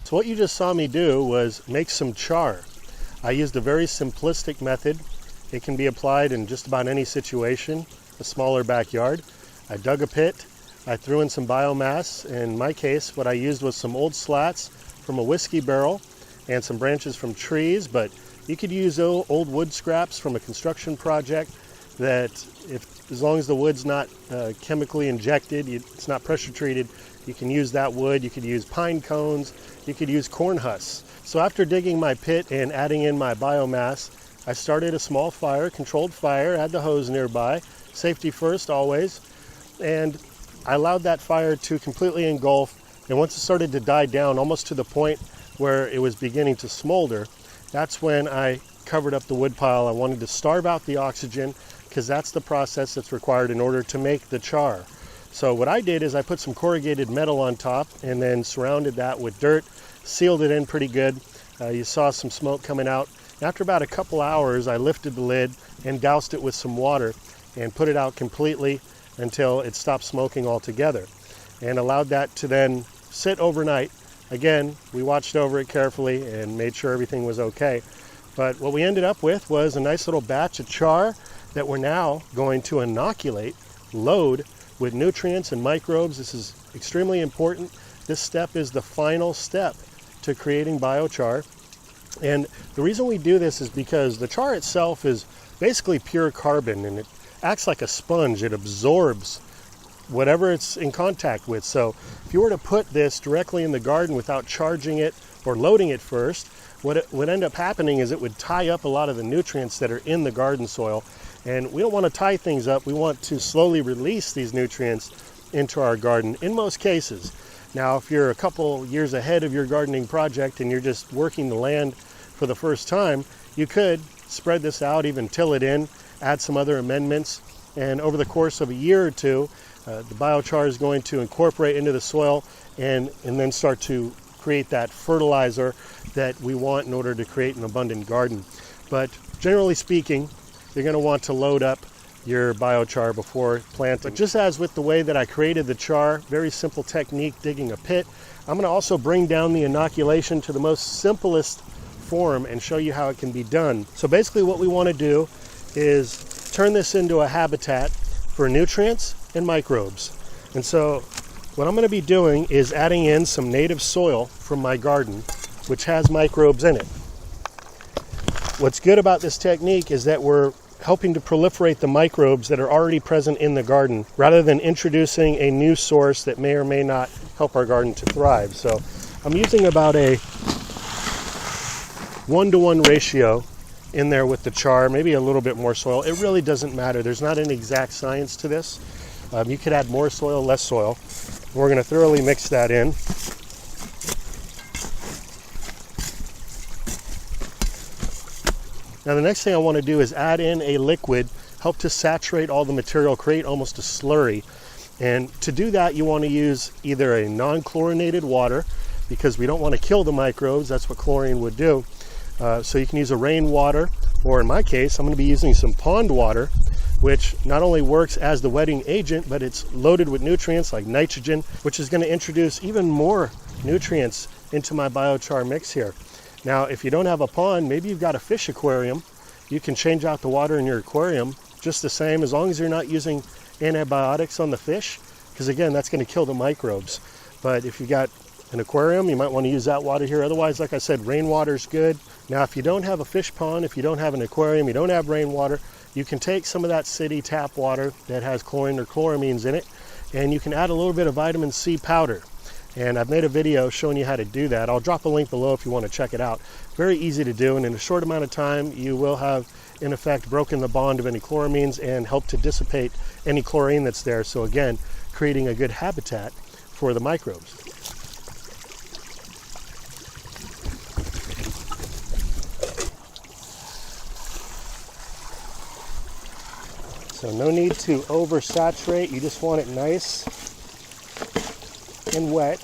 So what you just saw me do was make some char. I used a very simplistic method. It can be applied in just about any situation, a smaller backyard. I dug a pit, I threw in some biomass. In my case, what I used was some old slats from a whiskey barrel and some branches from trees, but you could use old wood scraps from a construction project that, as long as the wood's not chemically injected, it's not pressure treated, you can use that wood. You could use pine cones, you could use corn husks. So after digging my pit and adding in my biomass, I started a small fire, controlled fire, had the hose nearby, safety first always, and I allowed that fire to completely engulf. And once it started to die down, almost to the point where it was beginning to smolder, that's when I covered up the wood pile. I wanted to starve out the oxygen because that's the process that's required in order to make the char. So what I did is I put some corrugated metal on top and then surrounded that with dirt, sealed it in pretty good. You saw some smoke coming out. After about a couple hours, I lifted the lid and doused it with some water and put it out completely until it stopped smoking altogether, and allowed that to then sit overnight. Again, we watched over it carefully and made sure everything was okay. But what we ended up with was a nice little batch of char that we're now going to inoculate, load with nutrients and microbes. This is extremely important. This step is the final step to creating biochar. And the reason we do this is because the char itself is basically pure carbon, and it acts like a sponge. It absorbs whatever it's in contact with. So if you were to put this directly in the garden without charging it or loading it first, what would end up happening is it would tie up a lot of the nutrients that are in the garden soil. And we don't want to tie things up. We want to slowly release these nutrients into our garden in most cases. Now, if you're a couple years ahead of your gardening project and you're just working the land for the first time, you could spread this out, even till it in, add some other amendments, and over the course of a year or two, the biochar is going to incorporate into the soil and then start to create that fertilizer that we want in order to create an abundant garden. But generally speaking, you're going to want to load up your biochar before planting. But just as with the way that I created the char, very simple technique, digging a pit, I'm going to also bring down the inoculation to the most simplest form and show you how it can be done. So basically what we want to do is turn this into a habitat for nutrients and microbes. And so what I'm going to be doing is adding in some native soil from my garden, which has microbes in it. What's good about this technique is that we're helping to proliferate the microbes that are already present in the garden, rather than introducing a new source that may or may not help our garden to thrive. So I'm using about a 1-to-1 ratio in there with the char, maybe a little bit more soil. It really doesn't matter. There's not an exact science to this. You could add more soil, less soil. We're going to thoroughly mix that in. Now the next thing I want to do is add in a liquid, help to saturate all the material, create almost a slurry. And to do that, you want to use either a non-chlorinated water, because we don't want to kill the microbes. That's what chlorine would do. So you can use a rainwater, or in my case, I'm going to be using some pond water, which not only works as the wetting agent, but it's loaded with nutrients like nitrogen, which is going to introduce even more nutrients into my biochar mix here. Now, if you don't have a pond, maybe you've got a fish aquarium, you can change out the water in your aquarium just the same, as long as you're not using antibiotics on the fish, because again, that's going to kill the microbes. But if you've got an aquarium, you might want to use that water here. Otherwise, like I said, rainwater is good. Now, if you don't have a fish pond, if you don't have an aquarium, you don't have rainwater, you can take some of that city tap water that has chlorine or chloramines in it, and you can add a little bit of vitamin C powder. And I've made a video showing you how to do that. I'll drop a link below if you want to check it out. Very easy to do, and in a short amount of time, you will have, in effect, broken the bond of any chloramines and help to dissipate any chlorine that's there. So again, creating a good habitat for the microbes. So no need to oversaturate, you just want it nice and wet.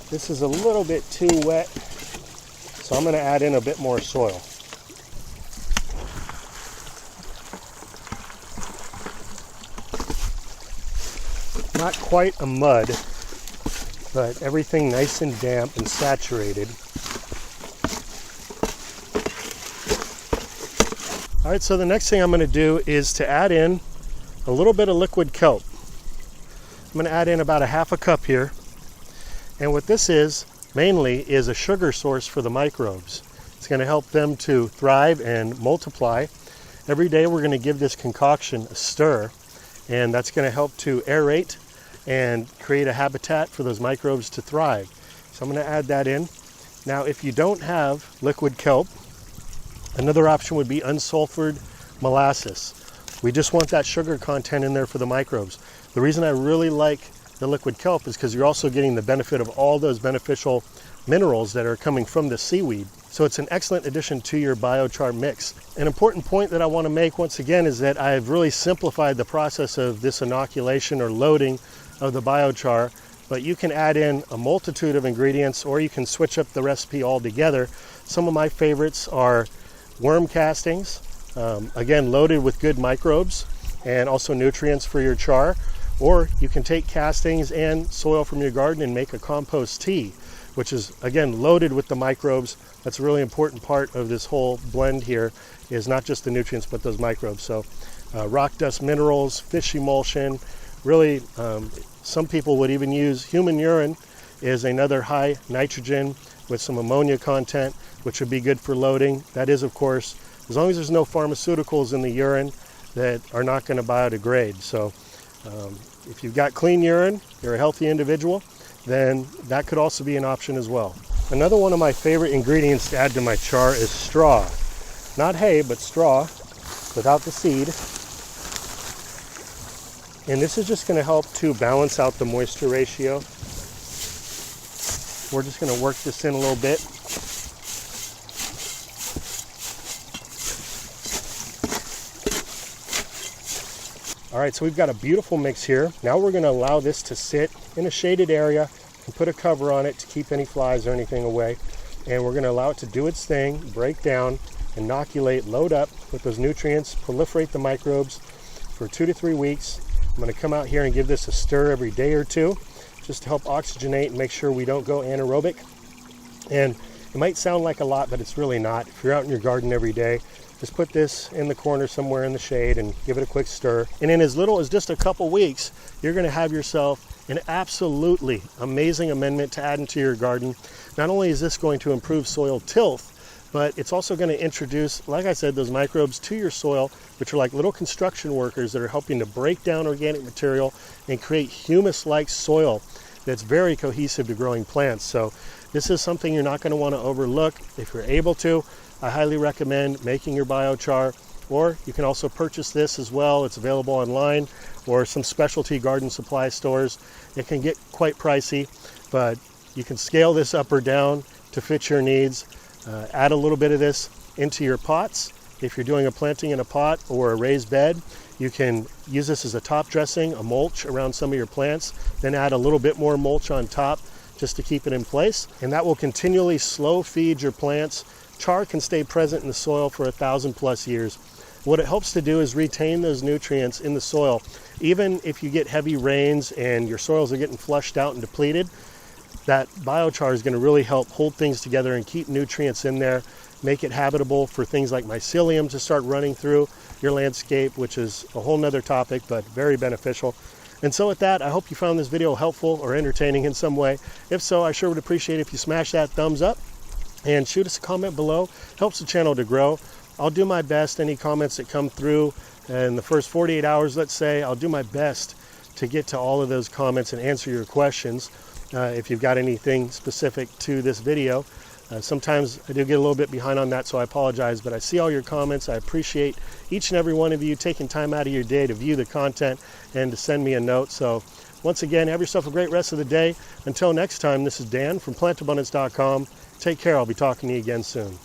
This is a little bit too wet, so I'm going to add in a bit more soil. not quite a mud, but everything nice and damp and saturated. All right, so the next thing I'm going to do is to add in a little bit of liquid kelp. I'm going to add in about a half a cup here. And what this is mainly is a sugar source for the microbes. It's going to help them to thrive and multiply. Every day we're going to give this concoction a stir, and that's going to help to aerate and create a habitat for those microbes to thrive. So I'm going to add that in. Now, if you don't have liquid kelp, another option would be unsulfured molasses. We just want that sugar content in there for the microbes. The reason I really like the liquid kelp is because you're also getting the benefit of all those beneficial minerals that are coming from the seaweed. So it's an excellent addition to your biochar mix. An important point that I want to make once again is that I've really simplified the process of this inoculation or loading of the biochar, but you can add in a multitude of ingredients, or you can switch up the recipe altogether. Some of my favorites are worm castings, again loaded with good microbes and also nutrients for your char. Or you can take castings and soil from your garden and make a compost tea, which is again loaded with the microbes. That's a really important part of this whole blend here, is not just the nutrients but those microbes. So rock dust minerals, fish emulsion, really some people would even use human urine is another high nitrogen with some ammonia content, which would be good for loading. That is, of course, as long as there's no pharmaceuticals in the urine that are not going to biodegrade. So if you've got clean urine, you're a healthy individual, then that could also be an option as well. Another one of my favorite ingredients to add to my char is straw. Not hay, but straw without the seed. And this is just going to help to balance out the moisture ratio. We're just going to work this in a little bit. All right, so we've got a beautiful mix here. Now we're going to allow this to sit in a shaded area and put a cover on it to keep any flies or anything away. And we're going to allow it to do its thing, break down, inoculate, load up with those nutrients, proliferate the microbes for 2 to 3 weeks. I'm going to come out here and give this a stir every day or two, just to help oxygenate and make sure we don't go anaerobic. And it might sound like a lot, but it's really not. If you're out in your garden every day, just put this in the corner somewhere in the shade and give it a quick stir. And in as little as just a couple weeks, you're going to have yourself an absolutely amazing amendment to add into your garden. Not only is this going to improve soil tilth, but it's also going to introduce, like I said, those microbes to your soil, which are like little construction workers that are helping to break down organic material and create humus-like soil that's very cohesive to growing plants. So this is something you're not going to want to overlook. If you're able to, I highly recommend making your biochar, or you can also purchase this as well. It's available online or some specialty garden supply stores. It can get quite pricey, but you can scale this up or down to fit your needs. Add a little bit of this into your pots. If you're doing a planting in a pot or a raised bed, you can use this as a top dressing, a mulch around some of your plants, then add a little bit more mulch on top just to keep it in place. And that will continually slow feed your plants. Char can stay present in the soil for 1,000+ years. What it helps to do is retain those nutrients in the soil. Even if you get heavy rains and your soils are getting flushed out and depleted, that biochar is going to really help hold things together and keep nutrients in there, make it habitable for things like mycelium to start running through your landscape, which is a whole nother topic, but very beneficial. And so with that, I hope you found this video helpful or entertaining in some way. If so, I sure would appreciate it if you smash that thumbs up and shoot us a comment below. Helps the channel to grow. I'll do my best. Any comments that come through in the first 48 hours, let's say, I'll do my best to get to all of those comments and answer your questions. If you've got anything specific to this video. Sometimes I do get a little bit behind on that, so I apologize, but I see all your comments. I appreciate each and every one of you taking time out of your day to view the content and to send me a note. So once again, have yourself a great rest of the day. Until next time, this is Dan from plantabundance.com. Take care. I'll be talking to you again soon.